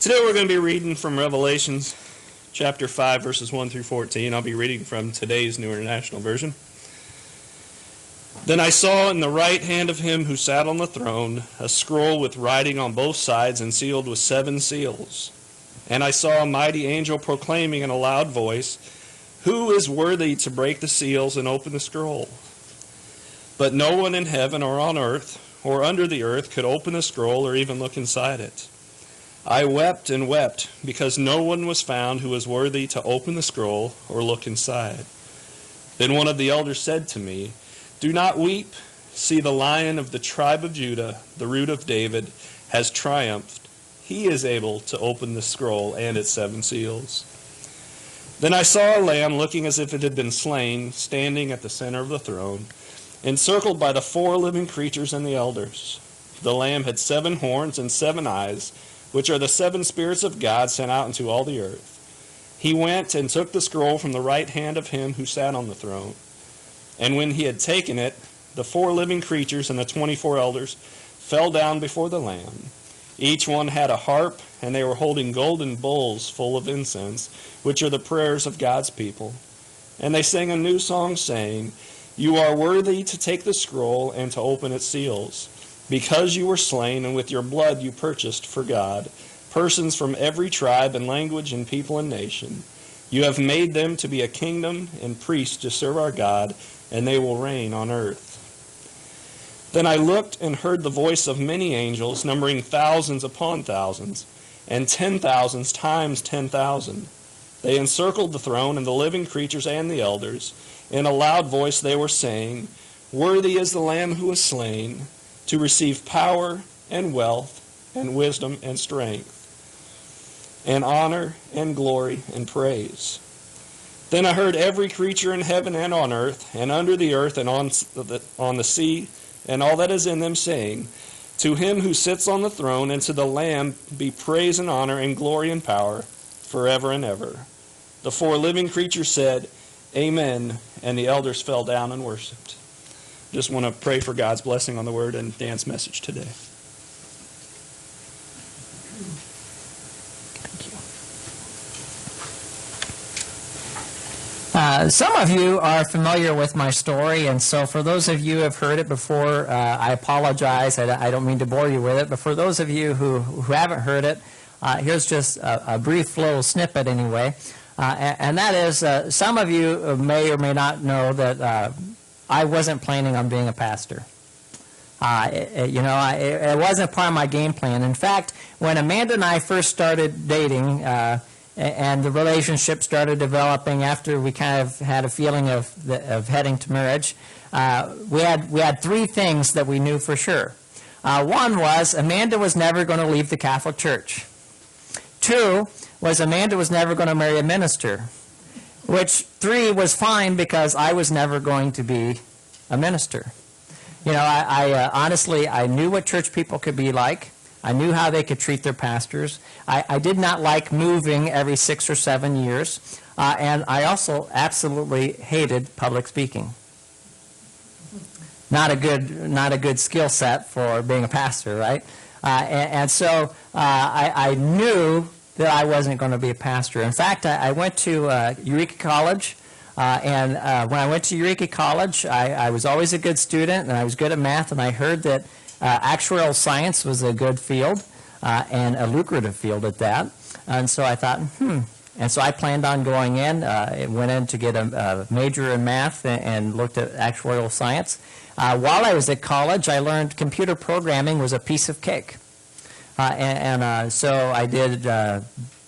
Today we're going to be reading from Revelations chapter 5 verses 1 through 14. I'll be reading from today's New International Version. Then I saw in the right hand of him who sat on the throne a scroll with writing on both sides and sealed with 7 seals. And I saw a mighty angel proclaiming in a loud voice, "Who is worthy to break the seals and open the scroll?" But no one in heaven or on earth or under the earth could open the scroll or even look inside it. I wept and wept because no one was found who was worthy to open the scroll or look inside. Then one of the elders said to me, "Do not weep. See, the Lion of the tribe of Judah, the Root of David, has triumphed. He is able to open the scroll and its 7 seals." Then I saw a lamb looking as if it had been slain, standing at the center of the throne, encircled by the 4 living creatures and the elders. The lamb had 7 horns and 7 eyes, which are the 7 spirits of God sent out into all the earth. He went and took the scroll from the right hand of him who sat on the throne. And when he had taken it, the 4 living creatures and the 24 elders fell down before the Lamb. Each one had a harp, and they were holding golden bowls full of incense, which are the prayers of God's people. And they sang a new song, saying, "You are worthy to take the scroll and to open its seals, because you were slain, and with your blood you purchased for God persons from every tribe and language and people and nation. You have made them to be a kingdom and priests to serve our God, and they will reign on earth." Then I looked and heard the voice of many angels, numbering thousands upon thousands, and 10,000s times 10,000. They encircled the throne and the living creatures and the elders. In a loud voice they were saying, "Worthy is the Lamb who was slain, to receive power and wealth and wisdom and strength and honor and glory and praise." Then I heard every creature in heaven and on earth and under the earth and on the sea and all that is in them saying, "To him who sits on the throne and to the Lamb be praise and honor and glory and power forever and ever." The 4 living creatures said, "Amen," and the elders fell down and worshipped. Just want to pray for God's blessing on the word and Dan's message today. Some of you are familiar with my story, and so for those of you who have heard it before, I apologize. I don't mean to bore you with it, but for those of you who haven't heard it, here's just a brief little snippet anyway. And that is, some of you may or may not know that I wasn't planning on being a pastor. It wasn't part of my game plan. In fact, when Amanda and I first started dating, and the relationship started developing after we kind of had a feeling of heading to marriage, we had 3 things that we knew for sure. One was Amanda was never going to leave the Catholic Church. 2 was Amanda was never going to marry a minister. Which 3 was fine because I was never going to be a minister. You know, I honestly, I knew what church people could be like. I knew how they could treat their pastors. I did not like moving every 6 or 7 years. And I also absolutely hated public speaking. Not a good skill set for being a pastor, right? And so I knew that I wasn't going to be a pastor. In fact, I went to Eureka College, and when I went to Eureka College, I was always a good student, and I was good at math, and I heard that actuarial science was a good field, and a lucrative field at that. And so I thought, And so I planned on going in, went in to get a major in math and looked at actuarial science. While I was at college, I learned computer programming was a piece of cake. So I did a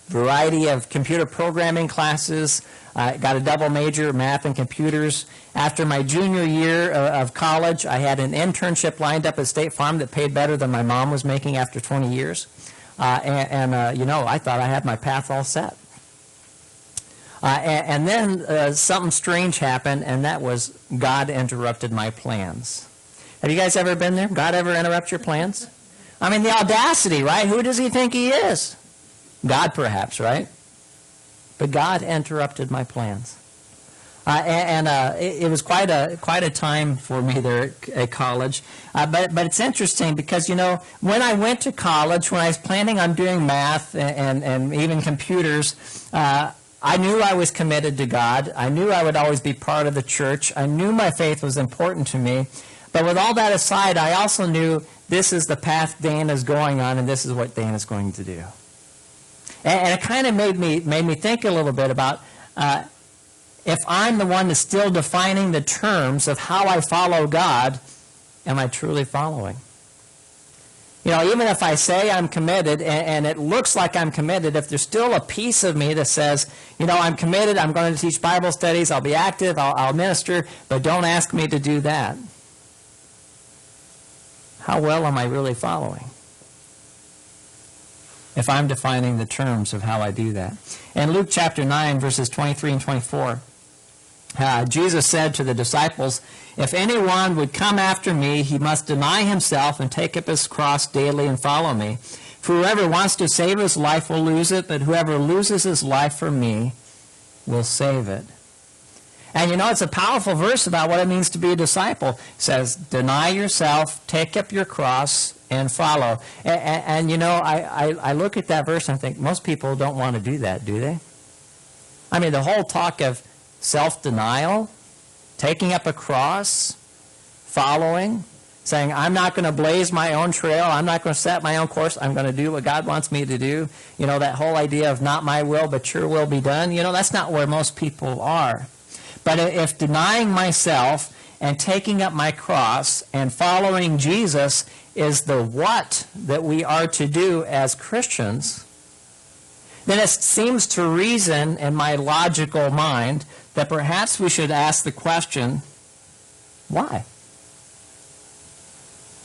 variety of computer programming classes, got a double major, math and computers. After my junior year of college, I had an internship lined up at State Farm that paid better than my mom was making after 20 years. I thought I had my path all set. And then something strange happened, and that was God interrupted my plans. Have you guys ever been there? God ever interrupt your plans? I mean, the audacity, right? Who does he think he is? God, perhaps, right? But God interrupted my plans. It was quite a time for me there at college. But it's interesting because, when I went to college, when I was planning on doing math and even computers, I knew I was committed to God. I knew I would always be part of the church. I knew my faith was important to me. But with all that aside, I also knew this is the path Dan is going on, and this is what Dan is going to do. And it kind of made me think a little bit about if I'm the one that's still defining the terms of how I follow God, am I truly following? Even if I say I'm committed and it looks like I'm committed, if there's still a piece of me that says, I'm committed, I'm going to teach Bible studies, I'll be active, I'll minister, but don't ask me to do that. How well am I really following? If I'm defining the terms of how I do that. In Luke chapter 9, verses 23 and 24, Jesus said to the disciples, "If anyone would come after me, he must deny himself and take up his cross daily and follow me. For whoever wants to save his life will lose it, but whoever loses his life for me will save it." And it's a powerful verse about what it means to be a disciple. It says, deny yourself, take up your cross, and follow. I look at that verse and I think, most people don't want to do that, do they? I mean, the whole talk of self-denial, taking up a cross, following, saying, I'm not going to blaze my own trail, I'm not going to set my own course, I'm going to do what God wants me to do. That whole idea of not my will, but your will be done, that's not where most people are. But if denying myself and taking up my cross and following Jesus is the what that we are to do as Christians, then it seems to reason in my logical mind that perhaps we should ask the question, why?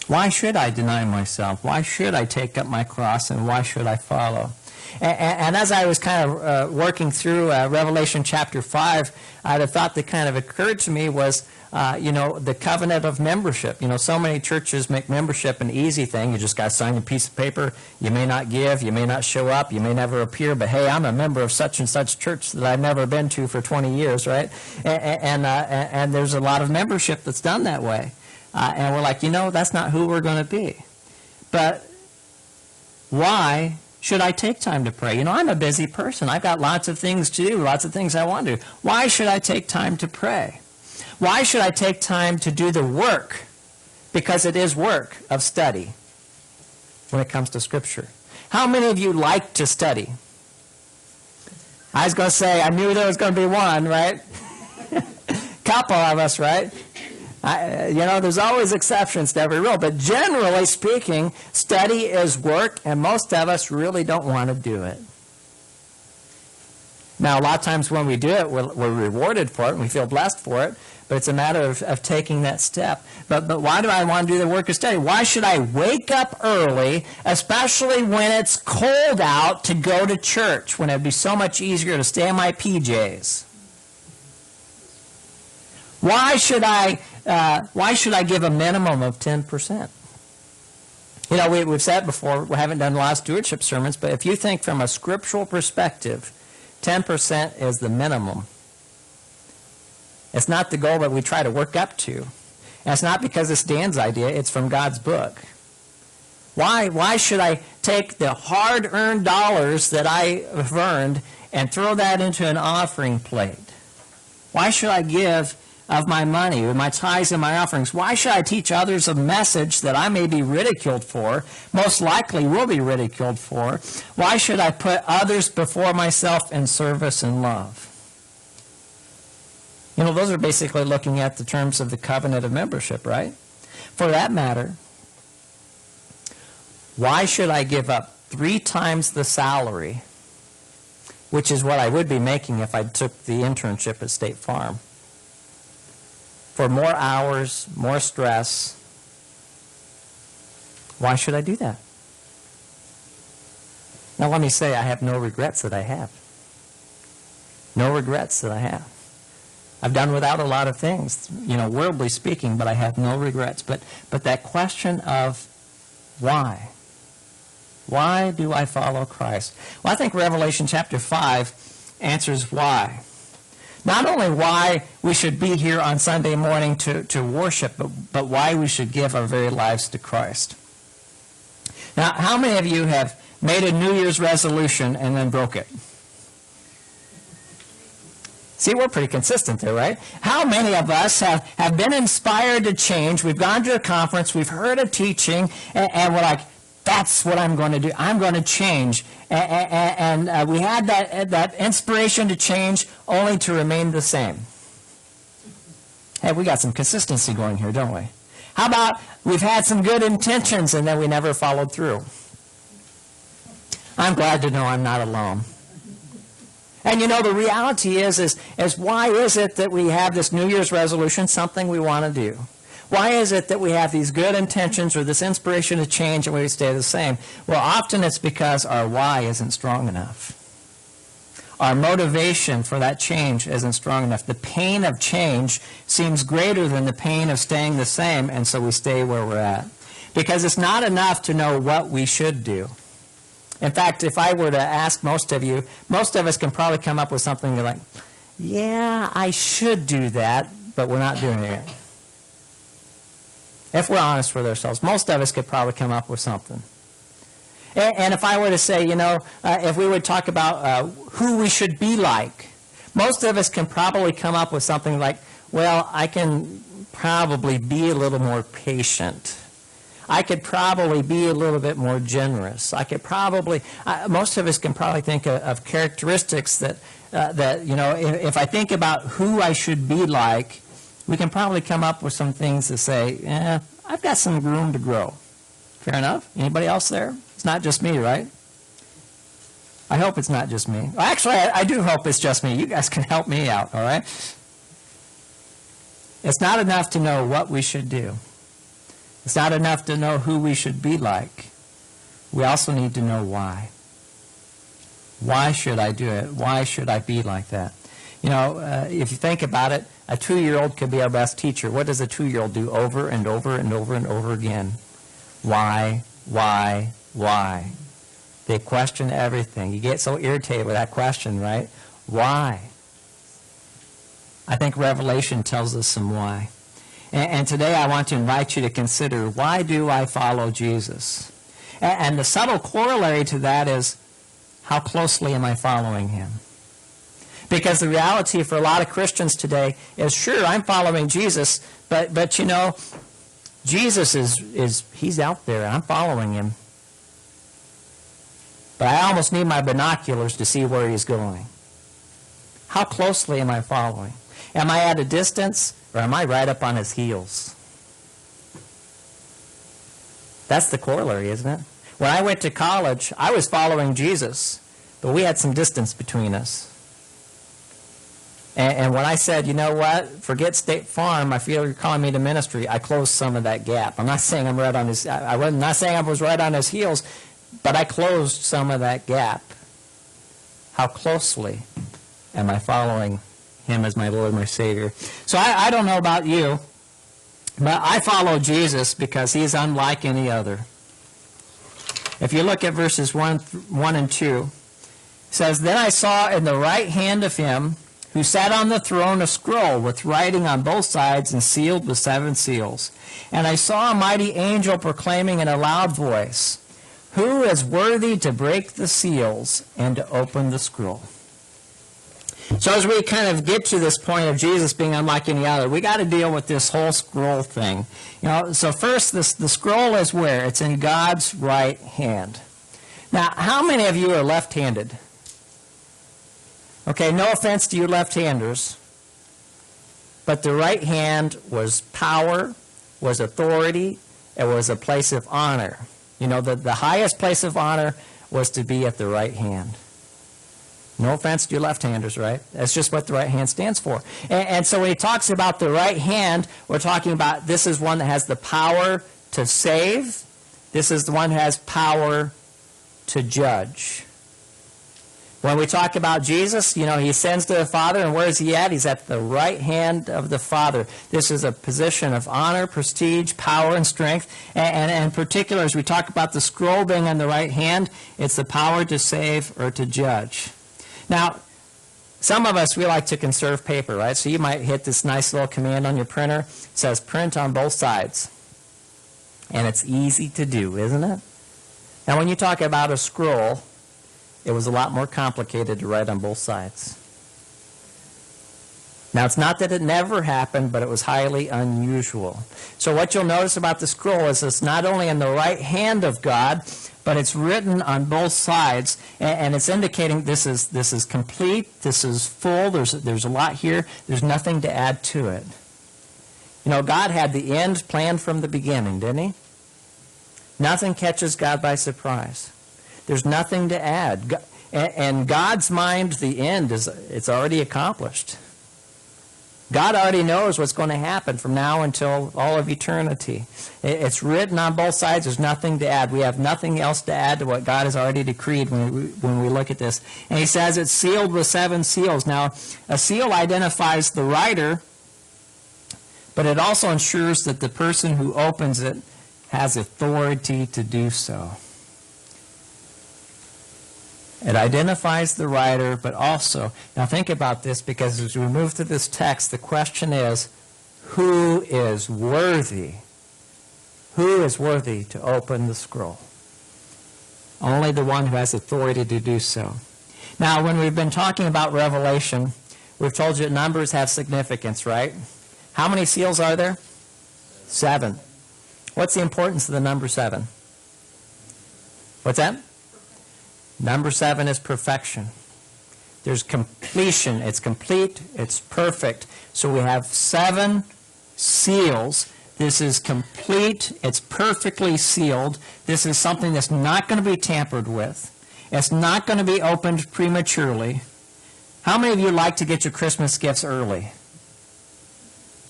Why should I deny myself? Why should I take up my cross, and why should I follow? And as I was kind of working through Revelation chapter 5, the thought that kind of occurred to me was, the covenant of membership. So many churches make membership an easy thing. You just got to sign a piece of paper. You may not give, you may not show up, you may never appear, but hey, I'm a member of such and such church that I've never been to for 20 years, right? And there's a lot of membership that's done that way. And we're like, that's not who we're going to be. But why should I take time to pray? I'm a busy person. I've got lots of things to do, lots of things I want to do. Why should I take time to pray? Why should I take time to do the work? Because it is work of study when it comes to Scripture. How many of you like to study? I was going to say, I knew there was going to be one, right? Couple of us, right? There's always exceptions to every rule, but generally speaking, study is work, and most of us really don't want to do it. Now, a lot of times when we do it, we're rewarded for it, and we feel blessed for it, but it's a matter of taking that step. But why do I want to do the work of study? Why should I wake up early, especially when it's cold out, to go to church, when it would be so much easier to stay in my PJs? Why should I give a minimum of 10%? We've said before, we haven't done a lot of stewardship sermons, but if you think from a scriptural perspective, 10% is the minimum. It's not the goal that we try to work up to. And it's not because it's Dan's idea, it's from God's book. Why should I take the hard-earned dollars that I have earned and throw that into an offering plate? Why should I give of my money, with my tithes and my offerings? Why should I teach others a message that I may be ridiculed for, most likely will be ridiculed for? Why should I put others before myself in service and love? Those are basically looking at the terms of the covenant of membership, right? For that matter, why should I give up 3 times the salary, which is what I would be making if I took the internship at State Farm, for more hours, more stress? Why should I do that? Now let me say, I have no regrets that I have. No regrets that I have. I've done without a lot of things, worldly speaking, but I have no regrets. But that question of why? Why do I follow Christ? Well, I think Revelation chapter 5 answers why. Not only why we should be here on Sunday morning to worship, but why we should give our very lives to Christ. Now, how many of you have made a New Year's resolution and then broke it? See, we're pretty consistent there, right? How many of us have been inspired to change? We've gone to a conference, we've heard a teaching, and we're like, that's what I'm going to do. I'm going to change. And we had that inspiration to change only to remain the same. Hey, we got some consistency going here, don't we? How about we've had some good intentions and then we never followed through? I'm glad to know I'm not alone. And you know, the reality is why is it that we have this New Year's resolution, something we want to do? Why is it that we have these good intentions or this inspiration to change and we stay the same? Well, often it's because our why isn't strong enough. Our motivation for that change isn't strong enough. The pain of change seems greater than the pain of staying the same, and so we stay where we're at. Because it's not enough to know what we should do. In fact, if I were to ask most of you, most of us can probably come up with something like, yeah, I should do that, but we're not doing it. If we're honest with ourselves, most of us could probably come up with something. And if I were to say, if we would talk about who we should be like, most of us can probably come up with something like, well, I can probably be a little more patient. I could probably be a little bit more generous. I could probably, most of us can probably think of characteristics that if I think about who I should be like, we can probably come up with some things to say, I've got some room to grow. Fair enough? Anybody else there? It's not just me, right? I hope it's not just me. Well, actually, I do hope it's just me. You guys can help me out, all right? It's not enough to know what we should do. It's not enough to know who we should be like. We also need to know why. Why should I do it? Why should I be like that? If you think about it, a 2-year-old could be our best teacher. What does a 2-year-old do over and over and over and over again? Why? They question everything. You get so irritated with that question, right? Why? I think Revelation tells us some why. And today I want to invite you to consider, why do I follow Jesus? And the subtle corollary to that is, how closely am I following him? Because the reality for a lot of Christians today is, sure, I'm following Jesus, but Jesus he's out there, and I'm following him. But I almost need my binoculars to see where he's going. How closely am I following? Am I at a distance, or am I right up on his heels? That's the corollary, isn't it? When I went to college, I was following Jesus, but we had some distance between us. And when I said, you know what, forget State Farm, I feel you're calling me to ministry, I closed some of that gap. I'm not saying I'm right on his, I'm not saying I was right on his heels, but I closed some of that gap. How closely am I following him as my Lord, my Savior? So I don't know about you, but I follow Jesus because he's unlike any other. If you look at verses 1 and 2, it says, Then I saw in the right hand of him who sat on the throne a scroll with writing on both sides and sealed with 7 seals. And I saw a mighty angel proclaiming in a loud voice, Who is worthy to break the seals and to open the scroll? So as we kind of get to this point of Jesus being unlike any other, we got to deal with this whole scroll thing. So first, the scroll is where? It's in God's right hand. Now, how many of you are left-handed? Okay, no offense to you left-handers, but the right hand was power, was authority, it was a place of honor. The highest place of honor was to be at the right hand. No offense to you left-handers, right? That's just what the right hand stands for. And so when he talks about the right hand, we're talking about this is one that has the power to save. This is the one that has power to judge. When we talk about Jesus, he ascends to the Father, and where is he at? He's at the right hand of the Father. This is a position of honor, prestige, power, and strength. And in particular, as we talk about the scroll being on the right hand, it's the power to save or to judge. Now, Some of us, we like to conserve paper, right? So you might hit this nice little command on your printer. It says print on both sides. And it's easy to do, isn't it? Now, when you talk about a scroll, it was a lot more complicated to write on both sides. Now, it's not that it never happened, but it was highly unusual. So what you'll notice about the scroll is it's not only in the right hand of God, but it's written on both sides, and it's indicating this is complete, this is full, there's a lot here, there's nothing to add to it. You know, God had the end planned from the beginning, didn't he? Nothing catches God by surprise. There's nothing to add. And God's mind, the end, it's already accomplished. God already knows what's going to happen from now until all of eternity. It's written on both sides. There's nothing to add. We have nothing else to add to what God has already decreed when we look at this. And he says it's sealed with 7 seals. Now, a seal identifies the writer, but it also ensures that the person who opens it has authority to do so. It identifies the writer, but also, now think about this, because as we move to this text, the question is, who is worthy? Who is worthy to open the scroll? Only the one who has authority to do so. Now, when we've been talking about Revelation, we've told you that numbers have significance, right? How many seals are there? 7. What's the importance of the number 7? What's that? Number 7 is perfection. There's completion. It's complete. It's perfect. So we have 7 seals. This is complete. It's perfectly sealed. This is something that's not going to be tampered with. It's not going to be opened prematurely. How many of you like to get your Christmas gifts early?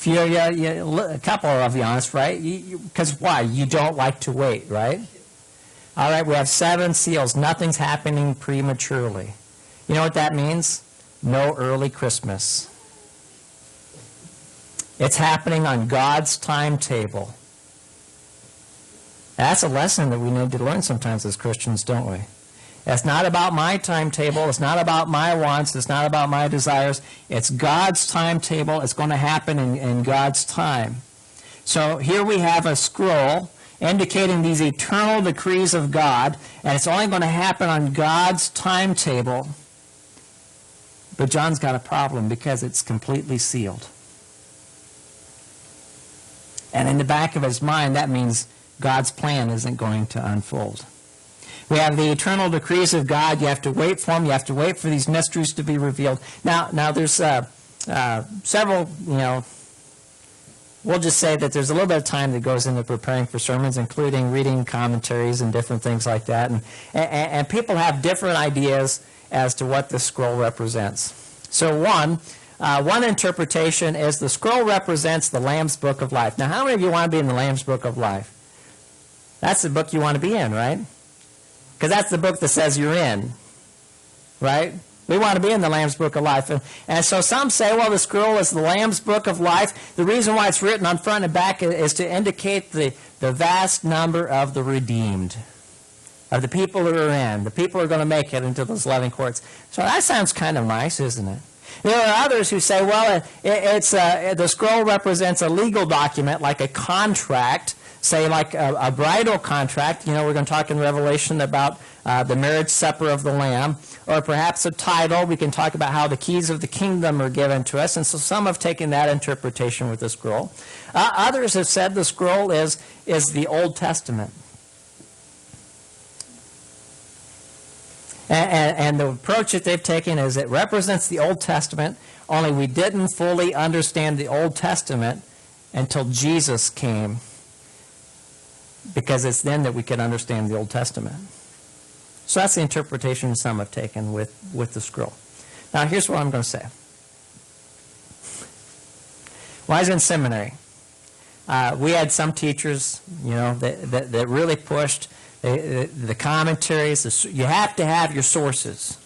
A couple of you, honest, right? Because why? You don't like to wait, right? All right, we have 7 seals. Nothing's happening prematurely. You know what that means? No early Christmas. It's happening on God's timetable. That's a lesson that we need to learn sometimes as Christians, don't we? It's not about my timetable. It's not about my wants. It's not about my desires. It's God's timetable. It's going to happen in God's time. So here we have a scroll indicating these eternal decrees of God, and it's only going to happen on God's timetable. But John's got a problem because it's completely sealed. And in the back of his mind, that means God's plan isn't going to unfold. We have the eternal decrees of God. You have to wait for them. You have to wait for these mysteries to be revealed. Now there's several, we'll just say that there's a little bit of time that goes into preparing for sermons, including reading commentaries and different things like that. And people have different ideas as to what the scroll represents. So one interpretation is the scroll represents the Lamb's Book of Life. Now, how many of you want to be in the Lamb's Book of Life? That's the book you want to be in, right? Because that's the book that says you're in, right? We want to be in the Lamb's Book of Life. And so some say, well, the scroll is the Lamb's Book of Life. The reason why it's written on front and back is to indicate the vast number of the redeemed, of the people who are in, the people who are going to make it into those 11 courts. So that sounds kind of nice, isn't it? There are others who say, well, the scroll represents a legal document like a contract, say like a bridal contract. We're going to talk in Revelation about the marriage supper of the Lamb, or perhaps a title. We can talk about how the keys of the kingdom are given to us, and so some have taken that interpretation with the scroll. Others have said the scroll is the Old Testament. And the approach that they've taken is it represents the Old Testament, only we didn't fully understand the Old Testament until Jesus came, because it's then that we can understand the Old Testament. So that's the interpretation some have taken with the scroll. Now, here's what I'm going to say. When I was in seminary, we had some teachers, that really pushed the commentaries. You have to have your sources.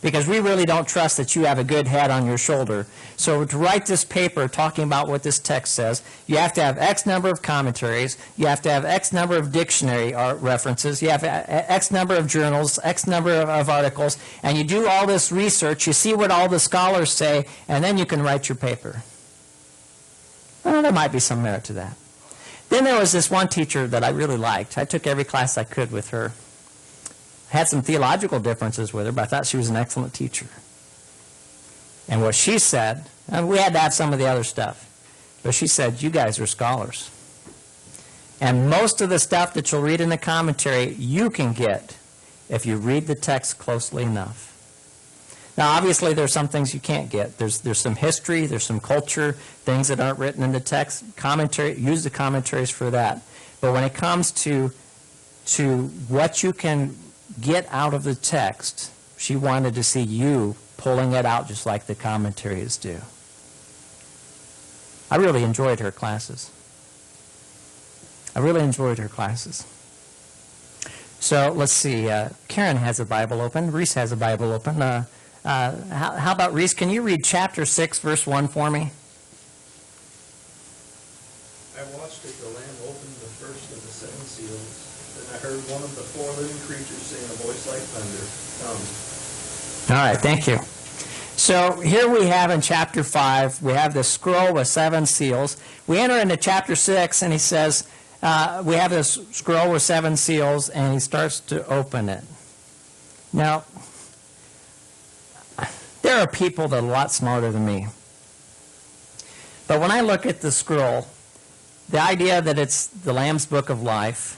because we really don't trust that you have a good head on your shoulder. So to write this paper talking about what this text says, you have to have X number of commentaries, you have to have X number of dictionary references, you have X number of journals, X number of articles, and you do all this research, you see what all the scholars say, and then you can write your paper. Well, there might be some merit to that. Then there was this one teacher that I really liked. I took every class I could with her. Had some theological differences with her, but I thought she was an excellent teacher. And what she said, and we had to have some of the other stuff, but she said, you guys are scholars. And most of the stuff that you'll read in the commentary, you can get if you read the text closely enough. Now, obviously, there's some things you can't get. There's some history, there's some culture, things that aren't written in the text. Use the commentaries for that. But when it comes to what you can get out of the text, she wanted to see you pulling it out just like the commentaries do. I really enjoyed her classes. So let's see. Karen has a Bible open. Reese has a Bible open. How about Reese? Can you read chapter 6, verse 1 for me? I watched as the Lamb opened the first of the 7 seals. Then I heard one of the 4 living creatures say in a voice like thunder, "Come." All right, thank you. So here we have in chapter 5, we have this scroll with 7 seals. We enter into chapter 6, and he says, we have this scroll with 7 seals, and he starts to open it. Now, there are people that are a lot smarter than me. But when I look at the scroll, the idea that it's the Lamb's Book of Life,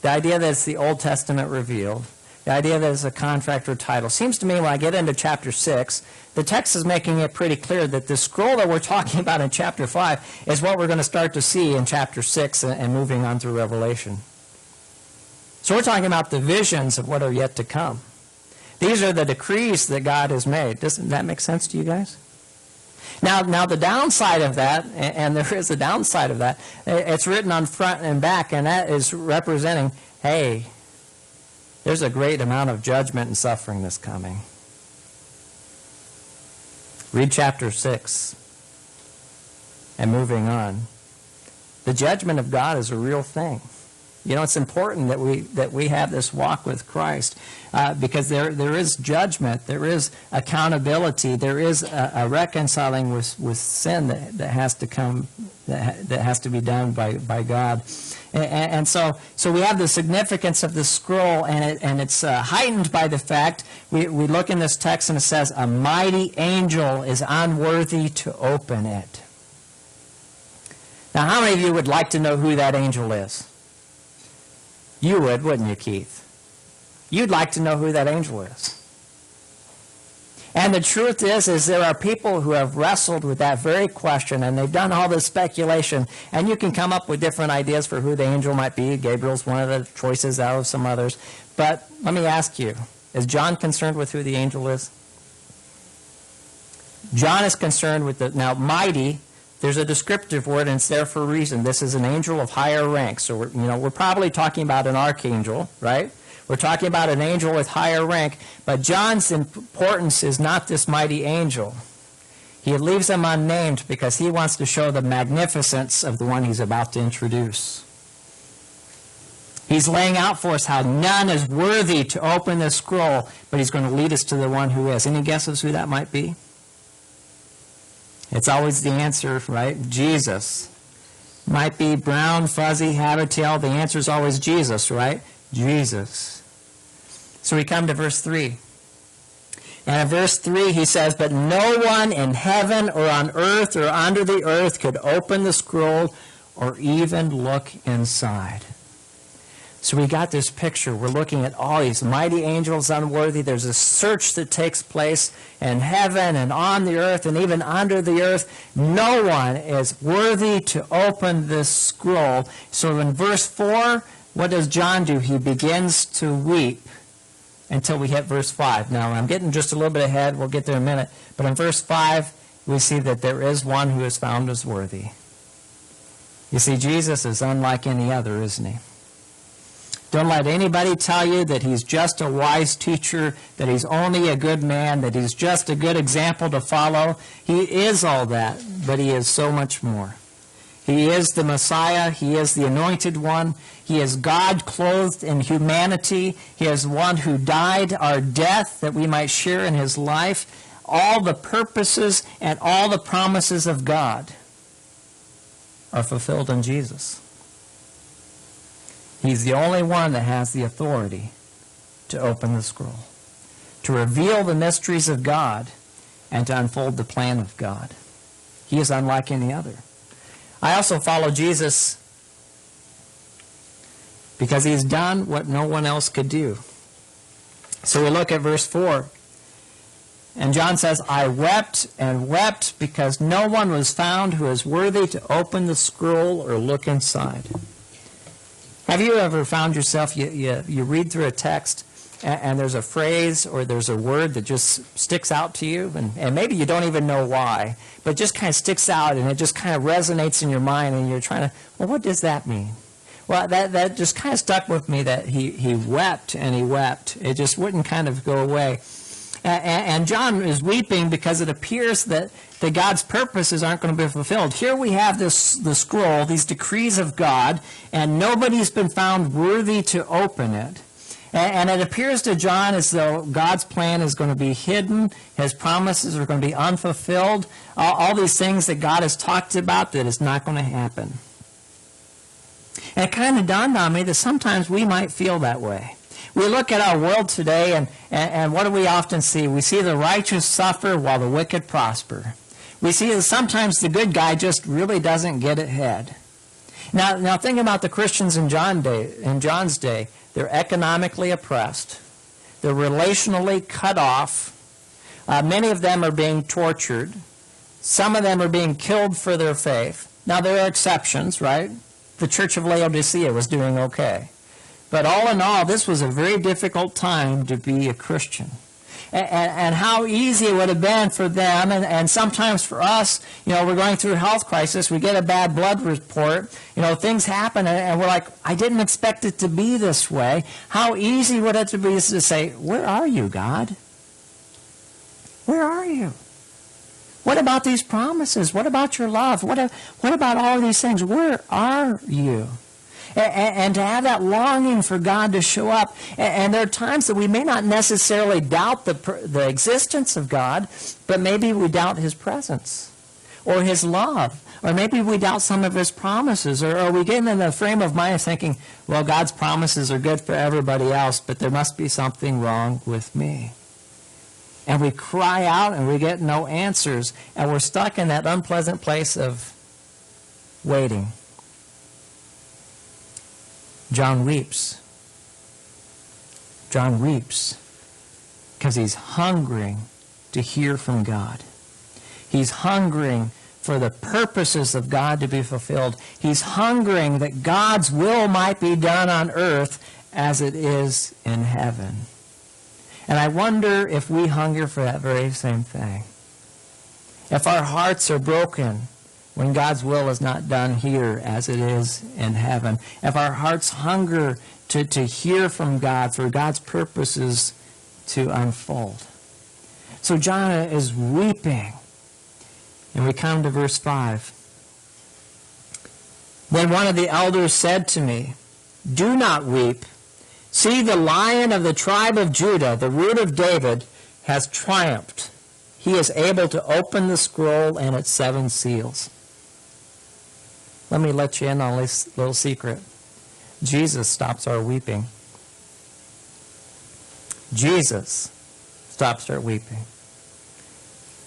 the idea that it's the Old Testament revealed, the idea that it's a contract or title, seems to me when I get into chapter 6, the text is making it pretty clear that the scroll that we're talking about in chapter 5 is what we're going to start to see in chapter 6 and moving on through Revelation. So we're talking about the visions of what are yet to come. These are the decrees that God has made. Doesn't that make sense to you guys? Now the downside of that, and there is a downside of that, it's written on front and back, and that is representing, hey, there's a great amount of judgment and suffering that's coming. Read chapter 6 and moving on. The judgment of God is a real thing. You know, it's important that we have this walk with Christ because there is judgment, there is accountability, there is a reconciling with sin that has to come, that has to be done by God. And so we have the significance of the scroll, and it's heightened by the fact we look in this text and it says, a mighty angel is unworthy to open it. Now, how many of you would like to know who that angel is? You would, wouldn't you, Keith? You'd like to know who that angel is. And the truth is there are people who have wrestled with that very question, and they've done all this speculation, and you can come up with different ideas for who the angel might be. Gabriel's one of the choices out of some others. But let me ask you, is John concerned with who the angel is? John is concerned with now, mighty. There's a descriptive word, and it's there for a reason. This is an angel of higher rank. So we're probably talking about an archangel, right? We're talking about an angel with higher rank. But John's importance is not this mighty angel. He leaves him unnamed because he wants to show the magnificence of the one he's about to introduce. He's laying out for us how none is worthy to open the scroll, but he's going to lead us to the one who is. Any guesses who that might be? It's always the answer, right? Jesus. Might be brown, fuzzy, habitail. The answer is always Jesus, right? Jesus. So we come to verse 3. And in verse 3 he says, but no one in heaven or on earth or under the earth could open the scroll or even look inside. So we got this picture. We're looking at all these mighty angels unworthy. There's a search that takes place in heaven and on the earth and even under the earth. No one is worthy to open this scroll. So in verse 4, what does John do? He begins to weep until we hit verse 5. Now, I'm getting just a little bit ahead. We'll get there in a minute. But in verse 5, we see that there is one who is found as worthy. You see, Jesus is unlike any other, isn't he? Don't let anybody tell you that he's just a wise teacher, that he's only a good man, that he's just a good example to follow. He is all that, but he is so much more. He is the Messiah. He is the Anointed One. He is God clothed in humanity. He is one who died our death that we might share in his life. All the purposes and all the promises of God are fulfilled in Jesus. He's the only one that has the authority to open the scroll, to reveal the mysteries of God, and to unfold the plan of God. He is unlike any other. I also follow Jesus because he's done what no one else could do. So we look at verse 4. And John says, I wept and wept because no one was found who is worthy to open the scroll or look inside. Have you ever found yourself, you read through a text and there's a phrase or there's a word that just sticks out to you, and maybe you don't even know why, but it just kind of sticks out and it just kind of resonates in your mind, and you're trying to, well, what does that mean? Well, that just kind of stuck with me, that he wept and he wept. It just wouldn't kind of go away. And John is weeping because it appears that God's purposes aren't going to be fulfilled. Here we have the scroll, these decrees of God, and nobody's been found worthy to open it. And it appears to John as though God's plan is going to be hidden. His promises are going to be unfulfilled. All these things that God has talked about that is not going to happen. And it kind of dawned on me that sometimes we might feel that way. We look at our world today, and what do we often see? We see the righteous suffer while the wicked prosper. We see that sometimes the good guy just really doesn't get ahead. Now think about the Christians in John's day. They're economically oppressed. They're relationally cut off. Many of them are being tortured. Some of them are being killed for their faith. Now there are exceptions, right? The Church of Laodicea was doing okay. But all in all, this was a very difficult time to be a Christian. And how easy it would have been for them, and sometimes for us, we're going through a health crisis, we get a bad blood report, things happen, and we're like, I didn't expect it to be this way. How easy would it be to say, where are you, God? Where are you? What about these promises? What about your love? What about all these things? Where are you? And to have that longing for God to show up. And there are times that we may not necessarily doubt the existence of God, but maybe we doubt his presence or his love, or maybe we doubt some of his promises, or we get in the frame of mind thinking, well, God's promises are good for everybody else, but there must be something wrong with me. And we cry out and we get no answers, and we're stuck in that unpleasant place of waiting. John weeps. John weeps because he's hungering to hear from God. He's hungering for the purposes of God to be fulfilled. He's hungering that God's will might be done on earth as it is in heaven. And I wonder if we hunger for that very same thing. If our hearts are broken when God's will is not done here as it is in heaven. If our hearts hunger to hear from God, for God's purposes to unfold. So John is weeping. And we come to verse 5. Then one of the elders said to me, do not weep. See, the Lion of the tribe of Judah, the Root of David, has triumphed. He is able to open the scroll and its 7 seals. Let me let you in on this little secret. Jesus stops our weeping. Jesus stops our weeping.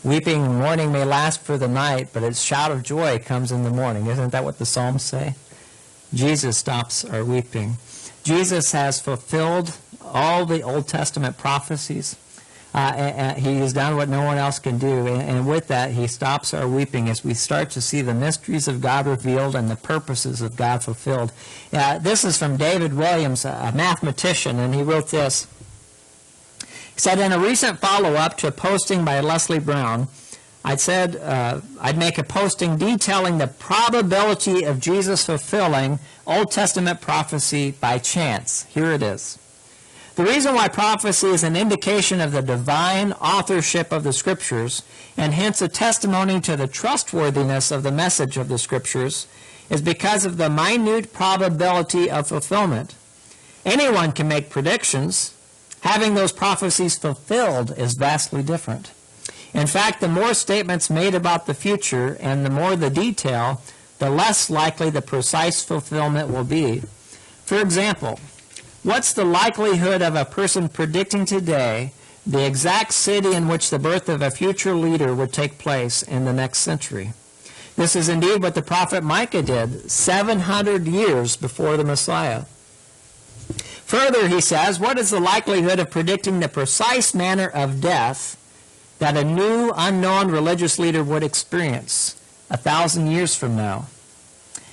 Weeping and mourning may last for the night, but a shout of joy comes in the morning. Isn't that what the Psalms say? Jesus stops our weeping. Jesus has fulfilled all the Old Testament prophecies. And he has done what no one else can do. And with that, he stops our weeping as we start to see the mysteries of God revealed and the purposes of God fulfilled. This is from David Williams, a mathematician, and he wrote this. He said, in a recent follow-up to a posting by Leslie Brown, I'd make a posting detailing the probability of Jesus fulfilling Old Testament prophecy by chance. Here it is. The reason why prophecy is an indication of the divine authorship of the Scriptures, and hence a testimony to the trustworthiness of the message of the Scriptures, is because of the minute probability of fulfillment. Anyone can make predictions. Having those prophecies fulfilled is vastly different. In fact, the more statements made about the future and the more the detail, the less likely the precise fulfillment will be. For example, what's the likelihood of a person predicting today the exact city in which the birth of a future leader would take place in the next century? This is indeed what the prophet Micah did 700 years before the Messiah. Further, he says, what is the likelihood of predicting the precise manner of death that a new, unknown religious leader would experience 1,000 years from now?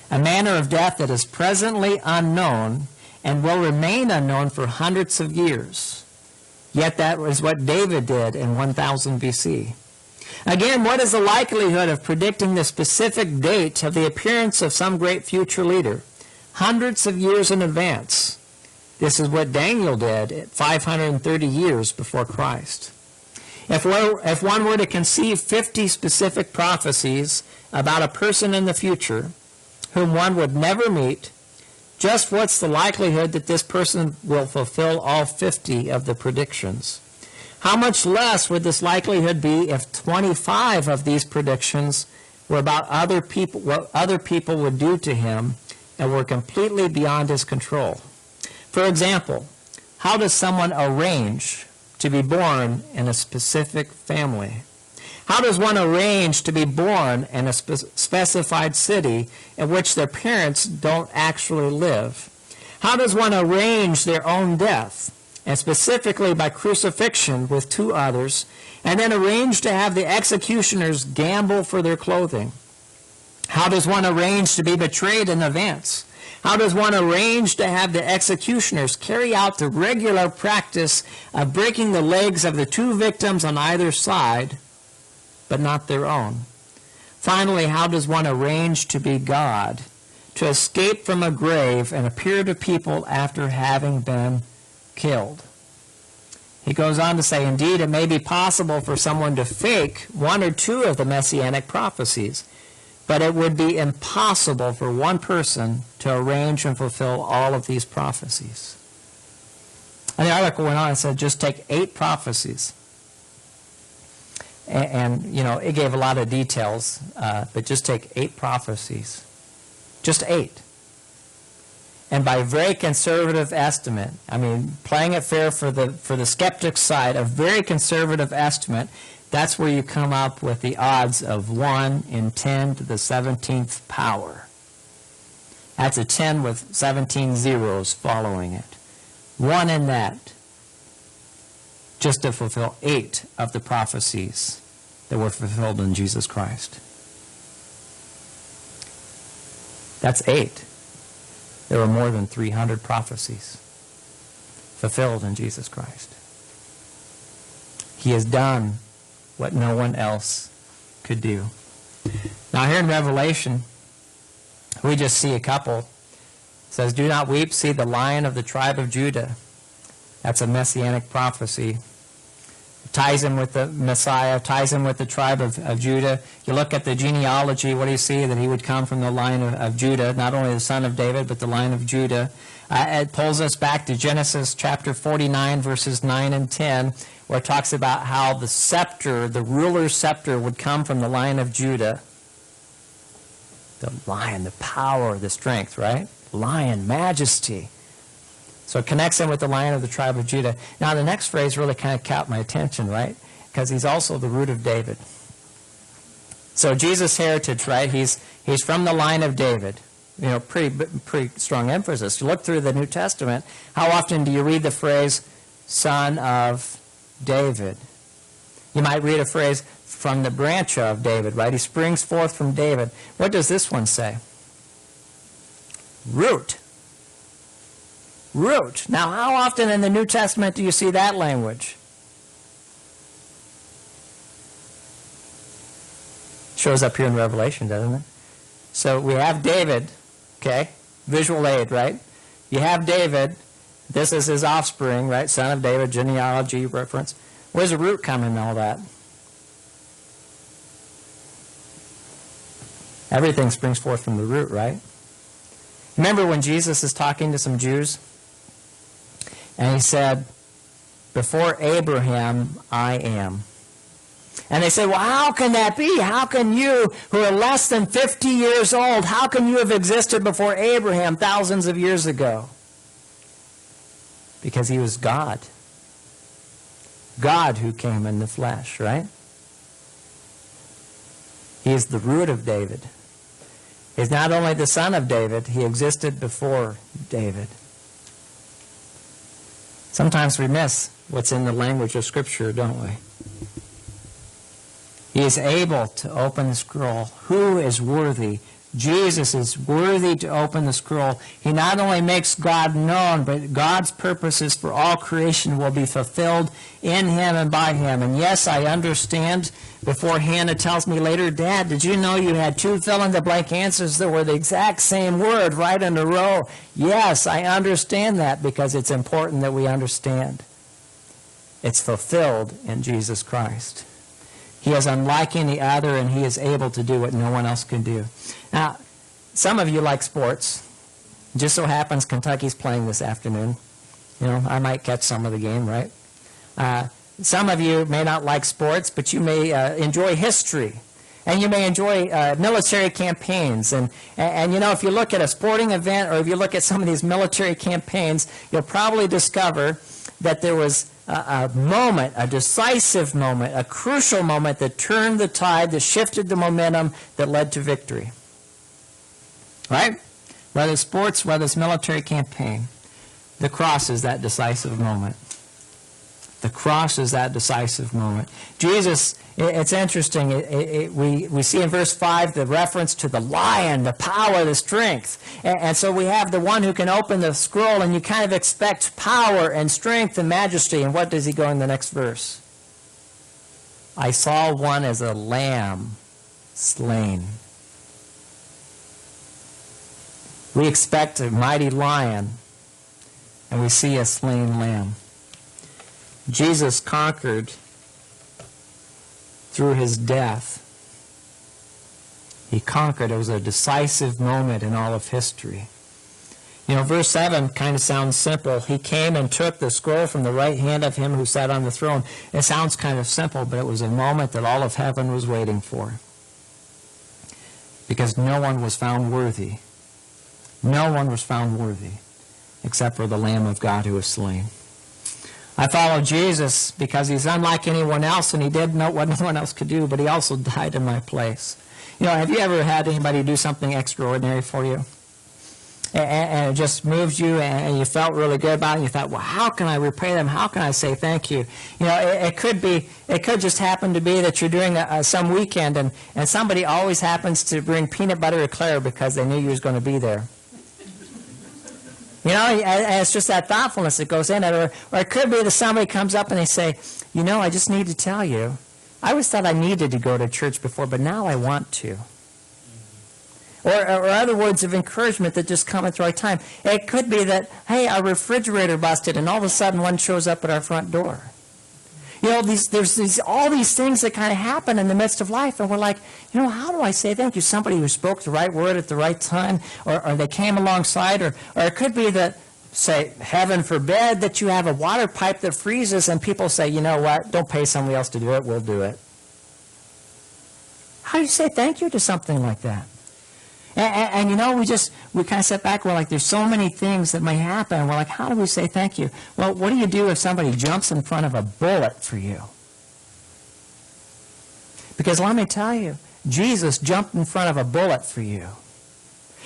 A manner of death that is presently unknown and will remain unknown for hundreds of years. Yet that was what David did in 1000 BC. Again, what is the likelihood of predicting the specific date of the appearance of some great future leader? Hundreds of years in advance. This is what Daniel did at 530 years before Christ. If one were to conceive 50 specific prophecies about a person in the future whom one would never meet, just what's the likelihood that this person will fulfill all 50 of the predictions? How much less would this likelihood be if 25 of these predictions were about other people, what other people would do to him, and were completely beyond his control? For example, how does someone arrange to be born in a specific family? How does one arrange to be born in a specified city in which their parents don't actually live? How does one arrange their own death, and specifically by crucifixion with two others, and then arrange to have the executioners gamble for their clothing? How does one arrange to be betrayed in advance? How does one arrange to have the executioners carry out the regular practice of breaking the legs of the two victims on either side, but not their own? Finally, how does one arrange to be God, to escape from a grave and appear to people after having been killed? He goes on to say, indeed, it may be possible for someone to fake one or two of the messianic prophecies, but it would be impossible for one person to arrange and fulfill all of these prophecies. And the article went on and said, just take 8 prophecies. And it gave a lot of details, but just take 8 prophecies. Just 8. And by very conservative estimate, playing it fair for the skeptic's side, a very conservative estimate, that's where you come up with the odds of 1 in 10 to the 17th power. That's a 10 with 17 zeros following it. 1 in that, just to fulfill 8 of the prophecies that were fulfilled in Jesus Christ. That's 8. There were more than 300 prophecies fulfilled in Jesus Christ. He has done what no one else could do. Now here in Revelation, we just see a couple. It says, do not weep, see the Lion of the tribe of Judah. That's a messianic prophecy. It ties in with the Messiah, ties in with the tribe of Judah. You look at the genealogy, what do you see? That he would come from the line of Judah, not only the son of David, but the line of Judah. It pulls us back to Genesis chapter 49, verses 9 and 10, where it talks about how the scepter, the ruler's scepter, would come from the line of Judah. The lion, the power, the strength, right? Lion, majesty. So it connects in with the Lion of the tribe of Judah. Now the next phrase really kind of caught my attention, right? Because he's also the root of David. So Jesus' heritage, right? He's from the line of David. Pretty strong emphasis. You look through the New Testament, how often do you read the phrase, son of David? You might read a phrase, from the branch of David, right? He springs forth from David. What does this one say? Root. Root. Now, how often in the New Testament do you see that language? Shows up here in Revelation, doesn't it? So we have David, okay? Visual aid, right? You have David. This is his offspring, right? Son of David, genealogy reference. Where's the root come in all that? Everything springs forth from the root, right? Remember when Jesus is talking to some Jews? And he said, before Abraham, I am. And they said, well, how can that be? How can you, who are less than 50 years old, how can you have existed before Abraham thousands of years ago? Because he was God. God who came in the flesh, right? He is the root of David. He's not only the son of David, he existed before David. Sometimes we miss what's in the language of Scripture, don't we? He is able to open the scroll. Who is worthy? Jesus is worthy to open the scroll. He not only makes God known, but God's purposes for all creation will be fulfilled in him and by him. And yes, I understand. Before Hannah tells me later, Dad, did you know you had 2 fill-in-the-blank answers that were the exact same word right in a row? Yes, I understand that because it's important that we understand. It's fulfilled in Jesus Christ. He is unlike any other, and he is able to do what no one else can do. Now, some of you like sports. It just so happens Kentucky's playing this afternoon. You know, I might catch some of the game, right? Some of you may not like sports, but you may enjoy history. And you may enjoy military campaigns. And you know, if you look at a sporting event or if you look at some of these military campaigns, you'll probably discover that there was a moment, a decisive moment, a crucial moment that turned the tide, that shifted the momentum, that led to victory. Right? Whether it's sports, whether it's military campaign, the cross is that decisive moment. The cross is that decisive moment. Jesus, it's interesting, we see in verse 5 the reference to the lion, the power, the strength. And so we have the one who can open the scroll, and you kind of expect power and strength and majesty. And what does he go in the next verse? I saw one as a lamb slain. We expect a mighty lion, and we see a slain lamb. Jesus conquered through his death. He conquered. It was a decisive moment in all of history. You know, verse 7 kind of sounds simple. He came and took the scroll from the right hand of him who sat on the throne. It sounds kind of simple, but it was a moment that all of heaven was waiting for. Because no one was found worthy. No one was found worthy except for the Lamb of God who was slain. I follow Jesus because he's unlike anyone else, and he did know what no one else could do, but he also died in my place. You know, have you ever had anybody do something extraordinary for you? And it just moved you, and you felt really good about it, and you thought, well, how can I repay them? How can I say thank you? You know, it could just happen to be that you're doing some weekend, and somebody always happens to bring peanut butter eclair because they knew you was going to be there. You know, and it's just that thoughtfulness that goes in it. Or it could be that somebody comes up and they say, you know, I just need to tell you, I always thought I needed to go to church before, but now I want to. Or other words of encouragement that just come at the right time. It could be that, hey, our refrigerator busted, and all of a sudden one shows up at our front door. You know, there's all these things that kind of happen in the midst of life, and we're like, you know, how do I say thank you? Somebody who spoke the right word at the right time, or they came alongside, or it could be that, say, heaven forbid, that you have a water pipe that freezes, and people say, you know what, don't pay somebody else to do it, we'll do it. How do you say thank you to something like that? And you know, we kind of sit back, we're like, there's so many things that may happen, and we're like, how do we say thank you? Well, what do you do if somebody jumps in front of a bullet for you? Because let me tell you, Jesus jumped in front of a bullet for you.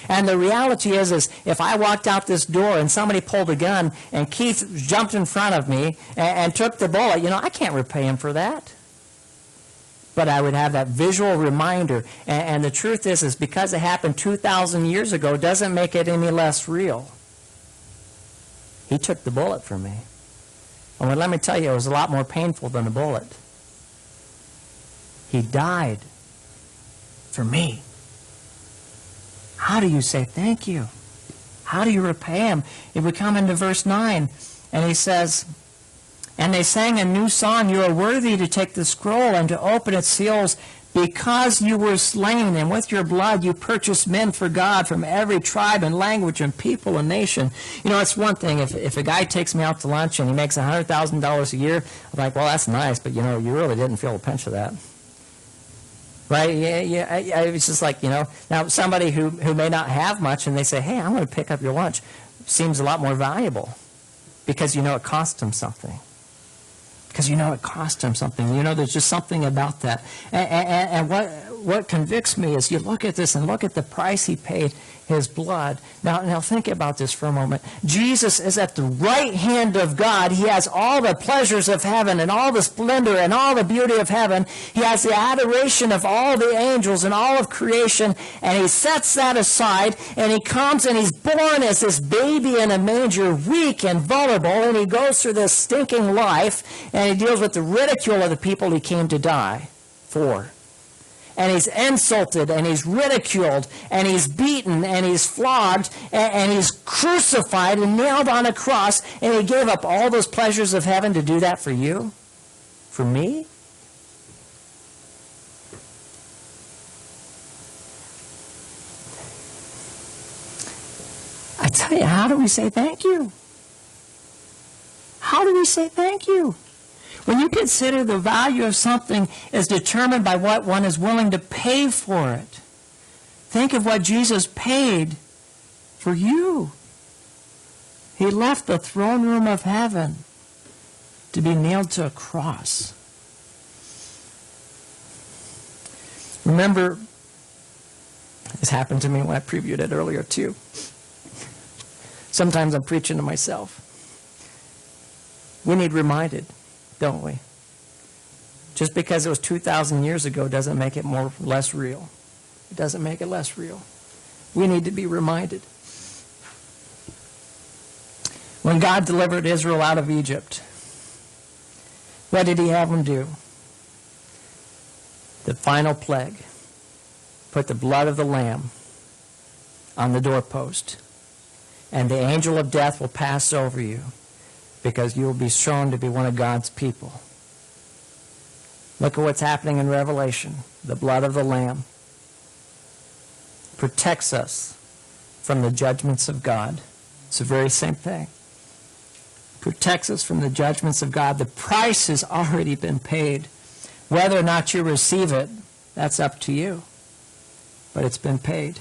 And the reality is if I walked out this door and somebody pulled a gun and Keith jumped in front of me and took the bullet, you know, I can't repay him for that. But I would have that visual reminder. And the truth is because it happened 2,000 years ago doesn't make it any less real. He took the bullet from me. And let me tell you, it was a lot more painful than a bullet. He died for me. How do you say thank you? How do you repay him? If we come into verse 9, and he says, and they sang a new song, you are worthy to take the scroll and to open its seals, because you were slain, and with your blood you purchased men for God from every tribe and language and people and nation. You know, it's one thing, if a guy takes me out to lunch and he makes $100,000 a year, I'm like, well, that's nice, but you know, you really didn't feel a pinch of that. Right? Yeah. It's just like, you know, now somebody who may not have much and they say, hey, I'm going to pick up your lunch, seems a lot more valuable because you know it cost them something. Because you know it cost him something. You know, there's just something about that. And what convicts me is you look at this and look at the price he paid, his blood. Now think about this for a moment. Jesus is at the right hand of God. He has all the pleasures of heaven and all the splendor and all the beauty of heaven. He has the adoration of all the angels and all of creation. And he sets that aside and he comes and he's born as this baby in a manger, weak and vulnerable. And he goes through this stinking life and he deals with the ridicule of the people he came to die for. And he's insulted, and he's ridiculed, and he's beaten, and he's flogged, and he's crucified and nailed on a cross, and he gave up all those pleasures of heaven to do that for you? For me? I tell you, how do we say thank you? How do we say thank you? When you consider the value of something is determined by what one is willing to pay for it. Think of what Jesus paid for you. He left the throne room of heaven to be nailed to a cross. Remember, this happened to me when I previewed it earlier too. Sometimes I'm preaching to myself. We need reminded, don't we? Just because it was 2,000 years ago doesn't make it less real. It doesn't make it less real. We need to be reminded. When God delivered Israel out of Egypt, what did he have them do? The final plague. Put the blood of the lamb on the doorpost, and the angel of death will pass over you, because you will be shown to be one of God's people. Look at what's happening in Revelation. The blood of the Lamb protects us from the judgments of God. It's the very same thing. Protects us from the judgments of God. The price has already been paid. Whether or not you receive it, that's up to you. But it's been paid.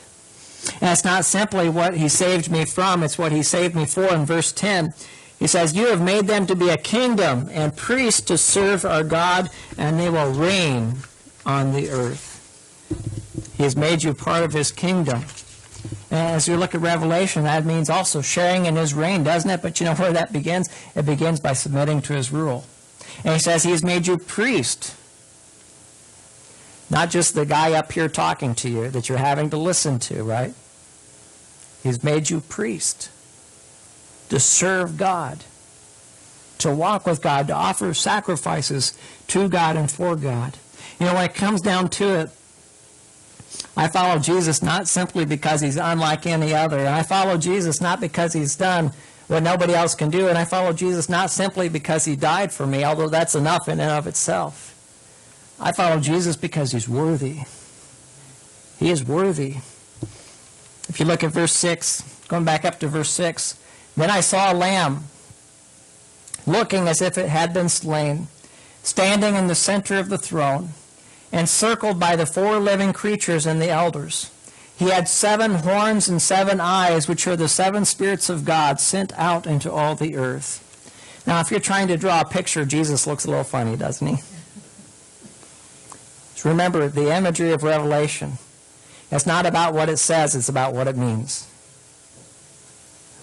And it's not simply what he saved me from, it's what he saved me for. In verse 10, he says, you have made them to be a kingdom and priests to serve our God, and they will reign on the earth. He has made you part of his kingdom. And as you look at Revelation, that means also sharing in his reign, doesn't it? But you know where that begins? It begins by submitting to his rule. And he says he has made you priest. Not just the guy up here talking to you that you're having to listen to, right? He's made you priest. To serve God, to walk with God, to offer sacrifices to God and for God. You know, when it comes down to it, I follow Jesus not simply because he's unlike any other. And I follow Jesus not because he's done what nobody else can do. And I follow Jesus not simply because he died for me, although that's enough in and of itself. I follow Jesus because he's worthy. He is worthy. If you look at verse 6, going back up to verse 6, then I saw a lamb, looking as if it had been slain, standing in the center of the throne, encircled by the 4 living creatures and the elders. He had 7 horns and 7 eyes, which are the 7 spirits of God sent out into all the earth. Now, if you're trying to draw a picture, Jesus looks a little funny, doesn't he? Just remember, the imagery of Revelation, it's not about what it says, it's about what it means.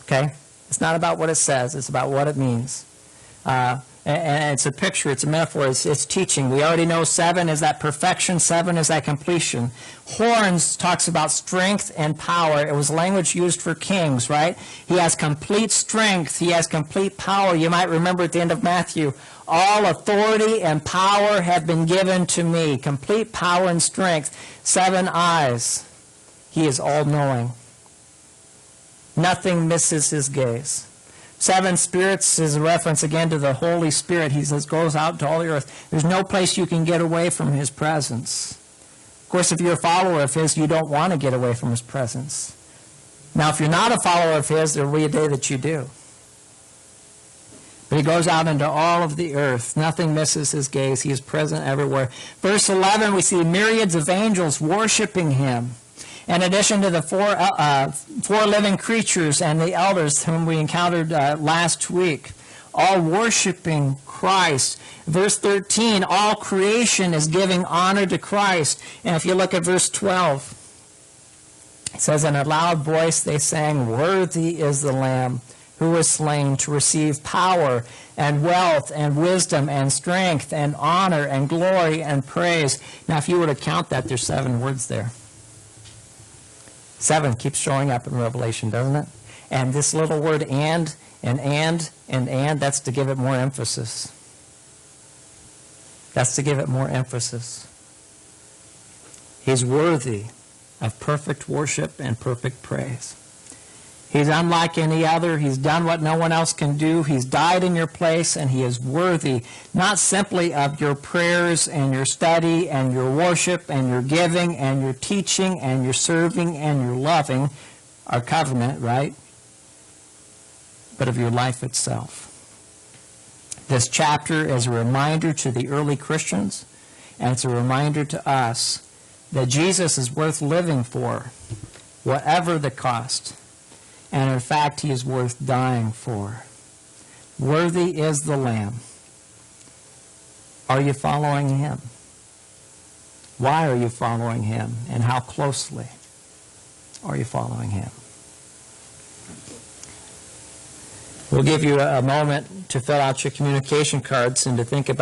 Okay? It's not about what it says, it's about what it means. And it's a picture, it's a metaphor, it's teaching. We already know 7 is that perfection, 7 is that completion. Horns talks about strength and power. It was language used for kings, right? He has complete strength, he has complete power. You might remember at the end of Matthew, All authority and power have been given to me. Complete power and strength. 7 eyes. He is all-knowing. Nothing misses his gaze. 7 spirits is a reference again to the Holy Spirit. He says goes out to all the earth. There's no place you can get away from his presence. Of course, if you're a follower of his, you don't want to get away from his presence. Now, if you're not a follower of his, there will be a day that you do. But he goes out into all of the earth. Nothing misses his gaze. He is present everywhere. Verse 11, we see myriads of angels worshiping him. In addition to the four living creatures and the elders whom we encountered last week, all worshiping Christ. Verse 13, all creation is giving honor to Christ. And if you look at verse 12, it says, in a loud voice they sang, "Worthy is the Lamb who was slain to receive power and wealth and wisdom and strength and honor and glory and praise." Now, if you were to count that, there's 7 words there. 7 keeps showing up in Revelation, doesn't it? And this little word and, that's to give it more emphasis. That's to give it more emphasis. He's worthy of perfect worship and perfect praise. He's unlike any other. He's done what no one else can do. He's died in your place, and he is worthy not simply of your prayers and your study and your worship and your giving and your teaching and your serving and your loving, our covenant, right? But of your life itself. This chapter is a reminder to the early Christians, and it's a reminder to us that Jesus is worth living for, whatever the cost. And in fact, he is worth dying for. Worthy is the Lamb. Are you following him? Why are you following him? And how closely are you following him? We'll give you a moment to fill out your communication cards and to think about